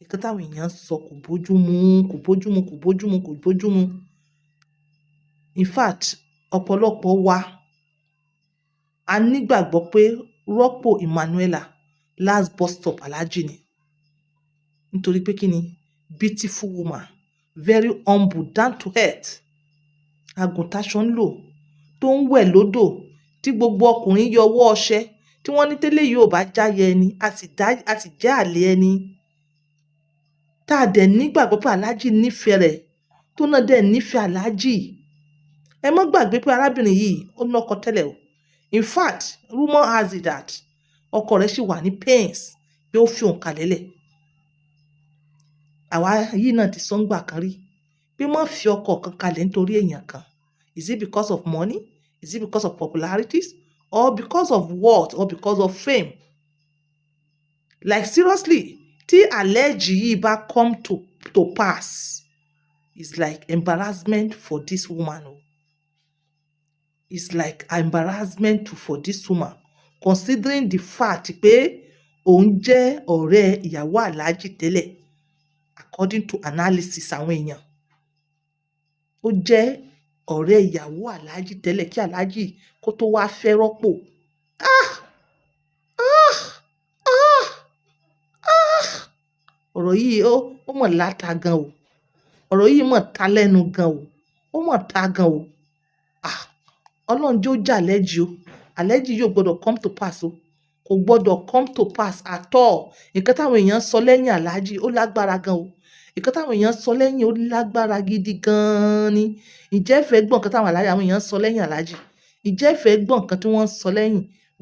nǹkan táwọn èèyàn sọ kò bójúmu. In fact ọ̀pọ̀lọpọ̀ wa a nígbàgbọ́ pé rọ́pò Emmanuela last bus stop Alhaji ni nítorí pé kí ni beautiful woman, very humble, down to earth, àgùntàṣọ ń lò tó ń wẹ̀ lódò tí gbogbo ọkùnrin yọ ọwọ́ ọṣẹ tí wọ́n ní tẹ́lẹ̀ yóò bá jáyẹ ẹni a sì jẹ́ àlè ẹni tá a dẹ̀ nígbàgbọ́ pé Alhaji nífẹ̀ẹ́ rẹ̀ tó náà dẹ̀ nífẹ̀ẹ́ Alhaji. Ẹ má gbàgbé pé arábìnrin yìí ó lọ́kọ tẹ́lẹ̀ o. In fact rumour has it that ọkọ rẹ̀ ṣì wà ní pains pé ó fi òun kalẹ̀ lẹ̀. Àwa yìí náà ti sọ ń gbà kan rí pé má fi ọkọ kan kalẹ̀ nítorí èèyàn kan. Is it because of money? Is it because of popularities? Or because of what? Or because of fame? Like seriously, tí àlẹ́jì yìí bá come to pass, it's like embarrassment for this woman. It's like embarrassment for this woman, considering the fact pé òun jẹ́ ọ̀rẹ́ ìyàwó Alhaji tẹ́lẹ̀, according to analysis àwọn èèyàn. Ó jẹ́ ọ̀rẹ́ ìyàwó Alhaji tẹ́lẹ̀ kí Alhaji kó tó wá fẹ́ rọ́pò. Ọ̀rọ̀ yìí ó mọ̀ láta gan o. Ọ̀rọ̀ yìí mọ̀ ta lẹ́nu gan o. Ó mọ̀ ta gan o. Ọlọ́run jẹ́ ó jà Alhaji o. Alhaji yóò gbọ́dọ̀ come to pass o. Kò gbọ́dọ̀ come to pass at all. Nǹkan táwọn èèyàn sọ lẹ́yìn Alhaji ó lágbára gan o. Nǹkan táwọn èèyàn sọ lẹ́yìn ó lágbára gidi gan ni. Ǹjẹ́ ẹ fẹ́ gbọ́ nǹkan táwọn èèyàn sọ lẹ́yìn Alhaji? Ǹjẹ́ ẹ fẹ́ gbọ́ nǹkan tí wọ́n sọ lẹ́yìn?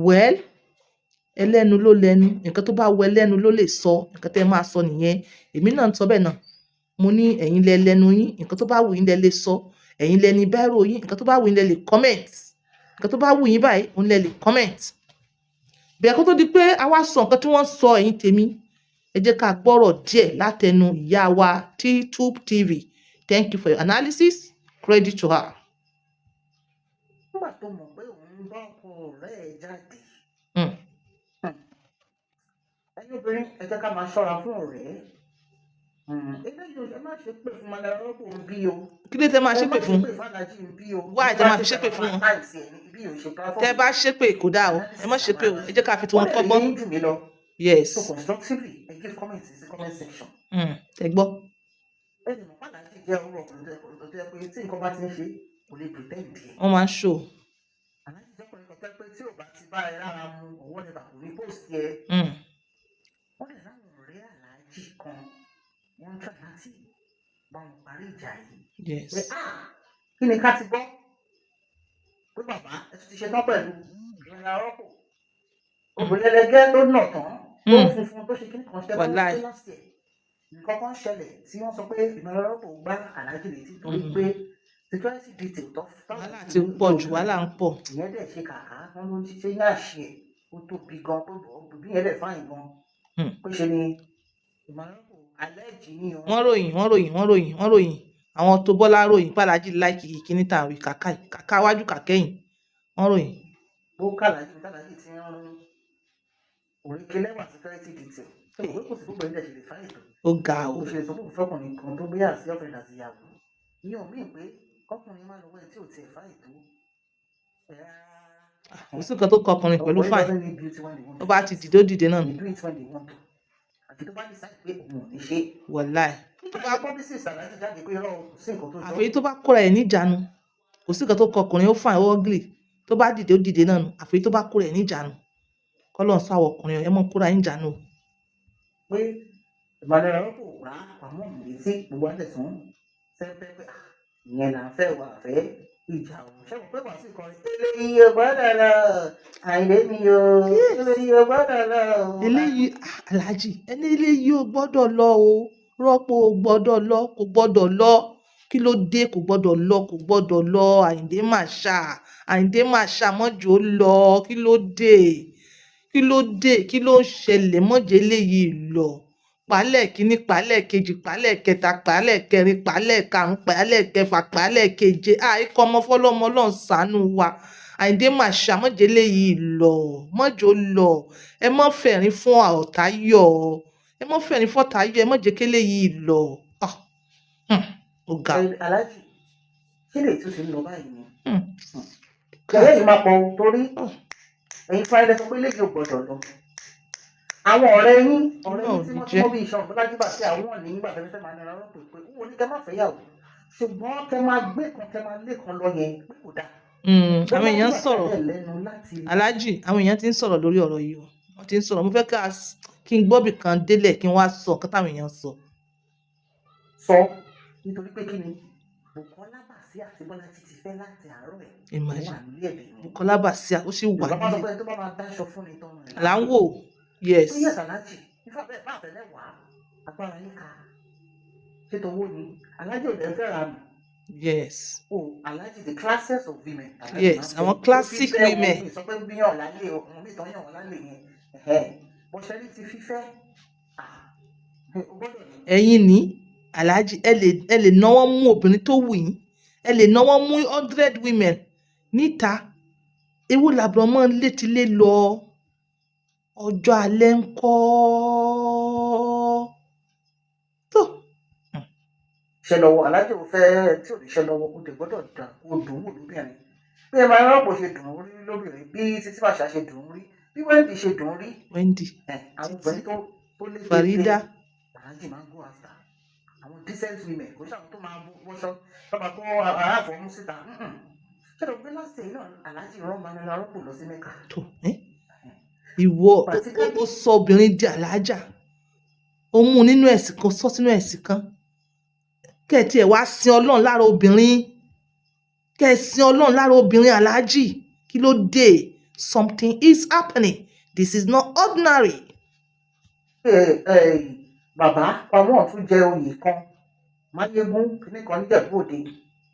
Well, ẹlẹ́nu ló lẹ́nu. Nǹkan tó bá wọ ẹlẹ́nu ló lè sọ. Nǹkan tẹ́ máa sọ nìyẹn. Èmi náà ń sọ bẹ́ẹ̀ náà. Mo ní ẹ̀yin lẹ lẹ́nu yín. Nǹkan tó bá wù yín lẹ lè sọ. Ẹ̀yin lẹ ní bírò yín. Nǹkan tó bá wù yín lẹ lè comment. Nǹkan tó bá wù yín báyìí òun lẹ lè comment. Bẹ́ẹ̀ kó tó di pé a wá sọ nǹkan tí wọ́n sọ ẹ̀yin tèmi. Ẹ jẹ́ ká gbọ́rọ̀ díẹ̀ látẹnu ìyá wa T-Tube TV. Thank you for your analysis. Credit to her. Nígbà tó mọ̀ pé òun bá ọkọ rẹ̀ jáde. Ẹ̀yin obìnrin ẹ jẹ́ ká máa ṣọ́ra fún ọ̀rẹ́. Eléyìí ẹ má ṣe pé fún Malárọ́pò ń bí o. Kí ló tẹ́ máa ṣépè fún? Wá ẹ tẹ́ máa fi ṣépè fún wọn. Tẹ́ bá ṣépè kò dáa o. Ẹ má ṣépè o. Ẹ jẹ́ ká fi tiwọn kọ́gbọ́n. Yes. So constructively, ẹ give comments in the comment section. Ẹ gbọ́. Ẹni mọ̀ Alhaji jẹ́ ọ̀rọ̀ ọkùnrin tó jẹ́ pé tí nǹkan bá ti ń ṣe kò lè pretend ẹ̀. Wọ́n máa ń show. Alhaji jẹ́ ọkùnrin kan pé tí ò bá ti bá ẹ lára mu ọwọ́ nípa kò ní post yẹ. Wọ́n lè láwọn ọ̀rẹ́ Alhaji kan wọ́n ń try láti bá wọn parí ìjà yìí. Yes. Pé kí ni ká ti gbọ́? Pé bàbá ẹ ti ṣetán pẹ̀lú Malárọ́pò. Obìnrin ẹlẹgẹ́ ló nà tán. Tó funfun tó ṣe kí nìkan ṣẹ́ bá wọ́n tó last year. Nǹkan kan ṣẹlẹ̀ tí wọ́n sọ pé Malárọ́pò gbá Alhaji létí torí pé security detail tó wàhálà ti pọ̀ jù wàhálà ń pọ̀. Ìyẹn dẹ̀ ṣe kàkà wọ́n ló ń ṣiṣẹ́ ní àṣẹ ó tóbi gan tó bọ̀ bí yẹn dẹ̀ fáyìn gan. Pé ṣe ni Malárọ́pò Alhaji ni o. Wọ́n ròyìn àwọn tó Bọ́lá ròyìn pé Alhaji láìkì kíní tàwí kàkà wájú kàkẹ́yìn wọ́n ròyìn. Bó kàlàjì tí ń rún òrìkè lẹ́wà security detail. Ṣé òwe kò sí gbogbo ẹ̀ ń dẹ̀ ṣe lè fáyìn tó? Ó ga o. Ó ṣe sọ fún ọkùnrin kan tó gbé àti ọ̀fẹ́ àti ìyàwó. Ìyẹn ò míì pé ọkùnrin máa lọ́wọ́ ẹ̀ tí ò tiẹ̀ fáyìn tó. Kò sí nǹkan tó kọ ọkùnrin pẹ̀lú fáìn. Ó bá ti dìde ó dìde náà. Àti tó bá ní sáì pé òun ò ní ṣe. Wàláì. Àfi tó bá kóra ẹ̀ níjàánu. Kò sí nǹkan tó kọ ọkùnrin ó fáìn ó ugly. Tó bá dìde ó dìde náà nù. Àfi tó bá kóra ẹ̀ níjàánu. Kọ́lọ́run sọ àwọn ọkùnrin ẹ mọ́ kóra ẹ̀ níjàánu. Pé Malárọ́pò rà pamọ́ mi létí gbogbo àtẹ̀sán sẹ́pẹ́ pé ìyẹn là ń fẹ́ wà fẹ́ ìjà òun. Ṣé mo pé wàá sí ìkọrin? Eléyìí ò gbọ́dọ̀ lọ. Àìlè mi o. Eléyìí ò gbọ́dọ̀ lọ. Eléyìí Alhaji ẹni eléyìí ò gbọ́dọ̀ lọ o. Rọ́pò ò gbọ́dọ̀ lọ kò gbọ́dọ̀ lọ. Kí ló dé kò gbọ́dọ̀ lọ kò gbọ́dọ̀ lọ Ayinde Marshal mọ́jọ́ ó lọ kí ló dé kí ló ń ṣẹlẹ̀ mọ́jọ́ eléyìí lọ. Pàálẹ̀ kínní pàálẹ̀ kejì pàálẹ̀ kẹta pàálẹ̀ kẹrin pàálẹ̀ karùn-ún pàálẹ̀ kẹfà pàálẹ̀ keje ikọ̀ ọmọ fọlọ́mọ Ọlọ́run ṣàánú wa Ayinde Marshal mọ́jọ́ eléyìí lọ mọ́jọ́ lọ ẹ mọ́ fẹ̀rín fún ọ̀tá yọ̀ ẹ mọ́ fẹ́ ní fọ́tà ayé ẹ mọ́ jẹ́ kélé yìí lọ ó ga o. aláàjì kí lè tún ti ń lọ báyìí ni ká kẹ̀lẹ́ yìí máa pọ̀ torí ẹ̀yin fún ayẹlẹ sọ pé léyìí ò gbọdọ̀ lọ àwọn ọ̀rẹ́ yín tímọ́tímọ́ bíi iṣan ọ̀bọ̀lájú bá sí àwọn ọ̀nì nígbà tẹ́lẹ̀ fẹ́ máa nira rọ́pò pé wọ́n ní kẹ́ má fẹ́ yàwó ṣùgbọ́n kẹ́ máa gbé kan kẹ́ máa lé kan lọ yẹn pé kò dáa. àwọn èèyàn ń sọ̀rọ̀ aláàjì àwọn èèyàn ti ń sọ̀rọ̀ lórí ọ̀rọ̀ yìí o wọ́n ti ń sọ̀rọ̀ mo fẹ́ kí n gbọ́bì kan délẹ̀ kí n wá sọ nǹkan táwọn èèyàn sọ. sọ nítorí pé kí ni Bùkọ́lá Bàsí àti Bọ́lá ti fẹ́ láti àárọ̀ ẹ̀ wà nílé ẹ̀bẹ̀ ni. Bùkọ́lá Bàsí ó sì wà nílé. bàbá sọ pé tó bá máa dáṣọ fún mi tán rẹ̀. là ń wò yes. ó yẹ sàlájì nífà bẹ́ẹ̀ bá àtẹ̀lẹ́ wà agbára yín ká ṣètò owó ni alájì ò dẹ̀ fẹ́ ra mi. yes. alájì the classes of women. yes àwọn classic women. sọ pé bí yàn lálẹ́ òun bí tán yàn lálẹ́ yẹn bọ́sẹ̀lì ti fífẹ́. ẹ̀yin ní aláàjì ẹ lè náwó mú obìnrin tó wù yín ẹ lè náwó mú 100 women níta ewu làbúrò mọ́ létílé lọ ọjọ́ alẹ́ ń kọ́ tó. ṣe lọ́wọ́ aláàjì ò fẹ́ tí ò ní ṣe lọ́wọ́ ó dẹ̀ gbọ́dọ̀ dà ó dùn wò lóbìnrin bí ẹ máa ń rọ́pò ṣe dùn ún rí lóbìnrin bí títí bàṣà ṣe dùn ún rí bí Wendy ṣe dùn ún rí. Wendy àwọn obìnrin tó lé Farida aláàjì máa ń go after àwọn decent women kò ṣàwọn tó máa wọṣọ tó máa kó aráàfọ̀mú síta ṣé ló gbé láti ẹ̀yìn náà aláàjì rán máa ń ra rọ́pò lọ sí Mẹ́kà. tó ìwọ ó sọ obìnrin di aláàjà ó mú nínú ẹ̀sìn kan sọ sínú ẹ̀sìn kan kẹ́ẹ̀tì ẹ̀ wá sin Ọlọ́run lára obìnrin kẹ́ẹ̀sìn Ọlọ́run lára obìnrin aláàjì kí ló dé something is happening this is not ordinary. Bàbá pamọ́ tún jẹ oyè kan máyégún kíní kan níjẹ̀bú òde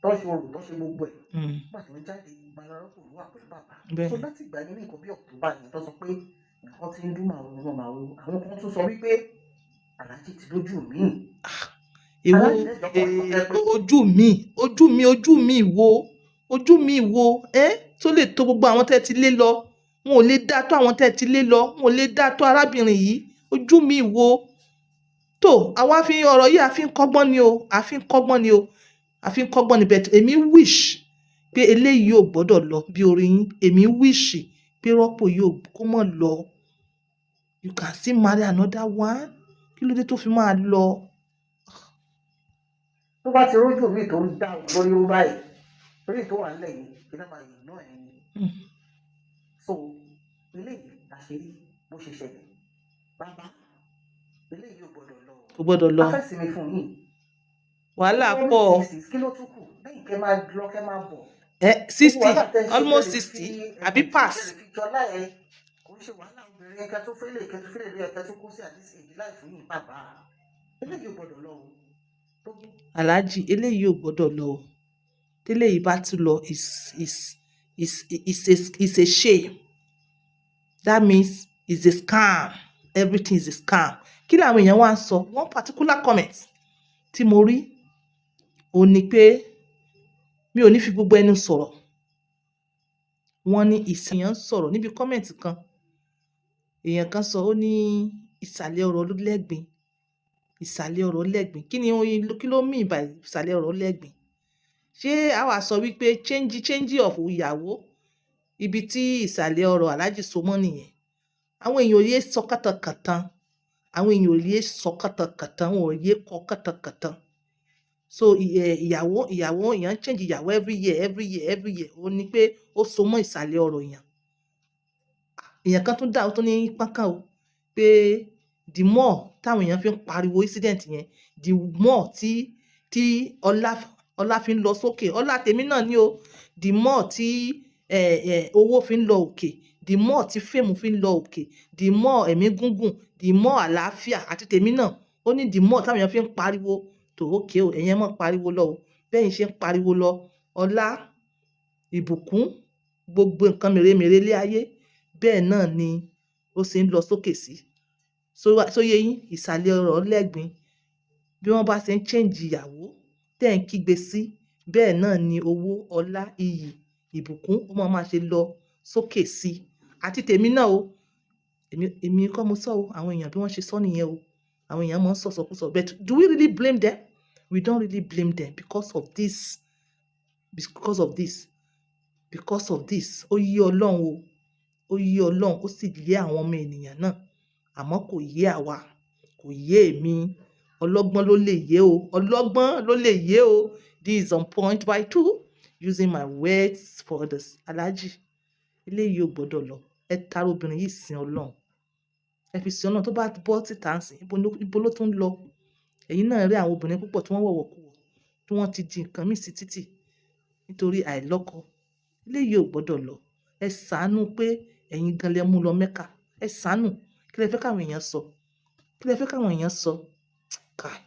tó ṣe orò tó ṣe gbogbo ẹ̀ nígbà tó ń jáde gbalárọ́pò ló wà pẹ̀lú bàbá tó láti gbà ní nǹkan bí October yẹn tó sọ pé nǹkan ti ń dún màwòrán àwọn kan tún sọ wípé aláàjì ti lójú mi. ojú mi wo tó lè tó gbogbo àwọn tẹ́ ti lé lọ wọn ò lè dá tó àwọn tẹ́ ti lé lọ wọn ò lè dá tó arábìnrin yìí ojú mi wo tó àwa fi ọ̀rọ̀ yìí àfi ń kọ́gbọ́n ni bẹ́ẹ̀ èmi wish pé eléyìí ò gbọ́dọ̀ lọ bí orí yín èmi wish pé rọ́pò yóò kó mọ̀ lọ you can still marry another one kí ló dé tó fi máa lọ. tó bá ti rójú mi tó ń dá lórí ó báyìí lórí tó wà nílẹ̀ yìí kí náà máa yìn náà ẹ̀yìn so eléyìí àṣírí bó ṣe ṣẹlẹ̀ bàbá eléyìí ò gbọ́dọ̀ lọ afẹ́sìnmi fún yín wàhálà pọ̀ kí ló tún kù lẹ́yìn kẹ́ máa lọ kẹ́ máa bọ̀ 60 almost 60 àbí pass. kò ń ṣe wàhálà obìnrin ẹ̀ka tó fẹ́lẹ̀ rí ẹ̀ka tó kó sí àdísì èyí láì fún yín bàbá eléyìí ò gbọ́dọ̀ lọ o. aláàjì eléyìí ò gbọ́dọ̀ lọ o tẹ́lẹ̀ yìí bá tún lọ is a shame that means it's a scam everything is a scam. Kí làwọn èèyàn wá ń sọ one particular comment tí mo rí ó ní pé mi ò ní fi gbogbo ẹnu sọ̀rọ̀ wọ́n ní ìsìnyàn sọ̀rọ̀ níbi comment kan èèyàn kan sọ ó ní ìsàlẹ̀ ọ̀rọ̀ lẹ́gbìn kí ló mì bá ìsàlẹ̀ ọ̀rọ̀ lẹ́gbìn ṣé àwa sọ wípé change of ìyàwó ibi tí ìsàlẹ̀ ọ̀rọ̀ aláàjì so mọ́ nìyẹn àwọn èèyàn ò yé sọ kàtàkàtàn wọn ò yé kọ kàtàkàtàn so ìyàwó èèyàn change ìyàwó every year ó ní pé ó so mọ́ ìsàlẹ̀ ọ̀rọ̀ èèyàn kan tún dá ó tún ní pákán o pé the more táwọn èèyàn fi ń pariwo incident yẹn the more tí ọlá fi ń lọ sókè ọlá tèmi náà ni o the more tí owó fi ń lọ òkè the more tí fame fi ń lọ òkè the more ẹ̀mí gúngùn the more àlàáfíà àti tèmi náà ó ní the more táwọn èèyàn fi ń pariwo tó òkè o ẹ̀yẹn mọ̀ pariwo lọ o bẹ́ẹ̀ ṣe ń pariwo lọ ọlá ìbùkún gbogbo nǹkan mèremère lé ayé bẹ́ẹ̀ náà ni ó ṣe ń lọ sókè sí sóyè yín ìsàlẹ̀ ọ̀rọ̀ lẹ́gbìn bí wọ́n bá ṣe ń change ìyàwó tẹ́ ń kígbe sí bẹ́ẹ̀ náà ni owó ọlá iyì ìbùkún ó máa ṣe lọ sókè sí àti tèmi náà o èmi kọ́ mo sọ o àwọn èèyàn bí wọ́n ṣe sọ nìyẹn o àwọn èèyàn máa ń sọ̀sọ̀kúsọ, but do we really blame them? We don't really blame them because of this, ó yé Ọlọ́run o, ó yé Ọlọ́run, ó sì yé àwọn ọmọ ènìyàn náà, àmọ́ kò yé àwa, kò yé èmi. Ọlọ́gbọ́n ló lè yé o, ọlọ́gbọ́n ló lè yé o. This is on point by 2, using my words for others. Alhaji, eléyìí ò gbọ́dọ̀ lọ. Ẹ tara obìnrin yìí sin Ọlọ́run, ẹ fi sin Ọlọ́run. Tó bá bọ́ síta ń sìn, ibo ló tún lọ? Ẹ̀yin náà rí àwọn obìnrin púpọ̀ tí wọ́n wọ̀wọ̀kuwọ̀, tí wọ́n ti di nǹkan míì sí títì nítorí àìlọ́kọ. Eléyìí ò gbọ́dọ̀ lọ. Ẹ ṣàánú pé ẹ̀yin gan lẹ mú lọ Mẹ́kà. Ẹ ṣàánú. Kí lẹ fẹ́ káwọn èèyàn sọ? Kí lẹ fẹ́ káwọn èèyàn sọ? Káì.